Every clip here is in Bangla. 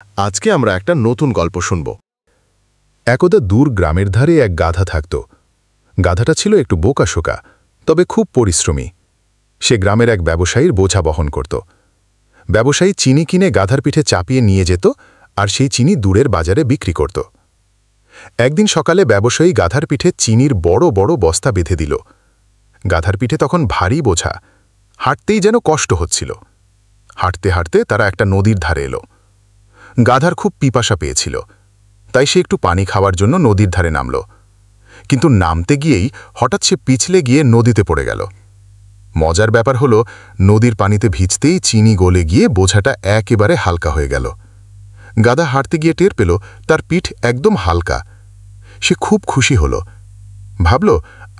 আজকে আমরা একটা নতুন গল্প শুনব। একদা দূর গ্রামের ধারে এক গাধা থাকত। গাধাটা ছিল একটু বোকাশোকা, তবে খুব পরিশ্রমী। সে গ্রামের এক ব্যবসায়ীর বোঝা বহন করত। ব্যবসায়ী চিনি কিনে গাধার পিঠে চাপিয়ে নিয়ে যেত, আর সেই চিনি দূরের বাজারে বিক্রি করত। একদিন সকালে ব্যবসায়ী গাধার পিঠে চিনির বড় বড় বস্তা বেঁধে দিল। গাধার পিঠে তখন ভারী বোঝা, হাঁটতেই যেন কষ্ট হচ্ছিল। হাঁটতে হাঁটতে তারা একটা নদীর ধারে এলো। গাধার খুব পিপাসা পেয়েছিল, তাই সে একটু পানি খাওয়ার জন্য নদীর ধারে নামল। কিন্তু নামতে গিয়েই হঠাৎ সে পিছলে গিয়ে নদীতে পড়ে গেল। মজার ব্যাপার হলো, নদীর পানিতে ভিজতেই চিনি গলে গিয়ে বোঝাটা একেবারে হালকা হয়ে গেল। গাধা হাঁটতে গিয়ে টের পেল তার পিঠ একদম হালকা। সে খুব খুশি হল। ভাবল,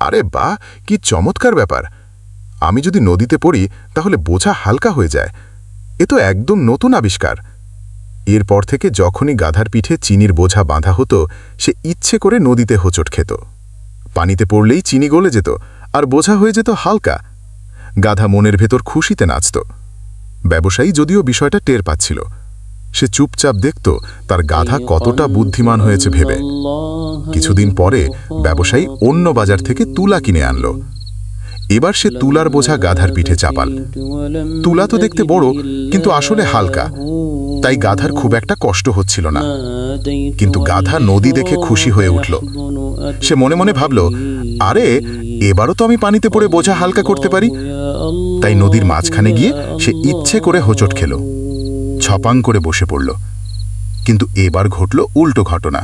আরে বাহ, কি চমৎকার ব্যাপার! আমি যদি নদীতে পড়ি তাহলে বোঝা হালকা হয়ে যায়। এ তো একদম নতুন আবিষ্কার। এরপর থেকে যখনই গাধার পিঠে চিনির বোঝা বাঁধা হতো, সে ইচ্ছে করে নদীতে হোঁচট খেত। পানিতে পড়লেই চিনি গলে যেত, আর বোঝা হয়ে যেত হালকা। গাধা মনের ভেতর খুশিতে নাচত। ব্যবসায়ী যদিও বিষয়টা টের পাচ্ছিল, সে চুপচাপ দেখত তার গাধা কতটা বুদ্ধিমান হয়েছে ভেবে। কিছুদিন পরে ব্যবসায়ী অন্য বাজার থেকে তুলা কিনে আনল। এবার সে তুলার বোঝা গাধার পিঠে চাপাল। তুলা তো দেখতে বড়, কিন্তু আসলে হালকা, তাই গাধার খুব একটা কষ্ট হচ্ছিল না। কিন্তু গাধা নদী দেখে খুশি হয়ে উঠল। সে মনে মনে ভাবল, আরে, এবারও তো আমি পানিতে পড়ে বোঝা হালকা করতে পারি। তাই নদীর মাঝখানে গিয়ে সে ইচ্ছে করে হোঁচট খেল, ছপাং করে বসে পড়ল। কিন্তু এবার ঘটল উল্টো ঘটনা।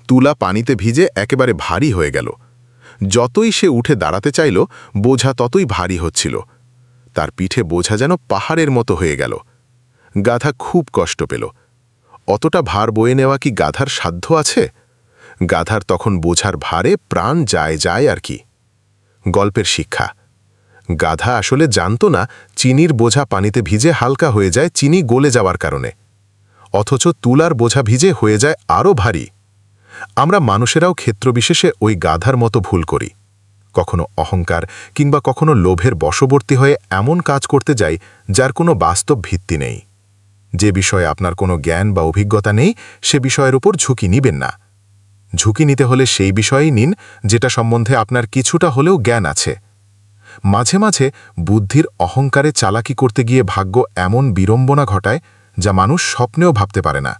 তুলা পানিতে ভিজে একেবারে ভারী হয়ে গেল। যতই সে উঠে দাঁড়াতে চাইল, বোঝা ততই ভারী হচ্ছিল। তার পিঠে বোঝা যেন পাহাড়ের মতো হয়ে গেল। গাধা খুব কষ্ট পেল। অতটা ভার বয়ে নেওয়া কি গাধার সাধ্য আছে? গাধার তখন বোঝার ভারে প্রাণ যায় যায় আর কি। গল্পের শিক্ষা: গাধা আসলে জানত না চিনির বোঝা পানিতে ভিজে হালকা হয়ে যায় চিনি গলে যাওয়ার কারণে, অথচ তুলার বোঝা ভিজে হয়ে যায় আরও ভারী। আমরা মানুষেরাও ক্ষেত্রবিশেষে ওই গাধার মতো ভুল করি। কখনো অহংকার কিংবা কখনো লোভের বশবর্তী হয়ে এমন কাজ করতে যাই যার কোনো বাস্তব ভিত্তি নেই। যে বিষয়ে আপনার কোনো জ্ঞান বা অভিজ্ঞতা নেই, সে বিষয়ের উপর ঝুঁকি নিবেন না। ঝুঁকি নিতে হলে সেই বিষয়েই নিন যেটা সম্বন্ধে আপনার কিছুটা হলেও জ্ঞান আছে। মাঝে মাঝে বুদ্ধির অহংকারে চালাকি করতে গিয়ে ভাগ্য এমন বিড়ম্বনা ঘটায় যা মানুষ স্বপ্নেও ভাবতে পারে না।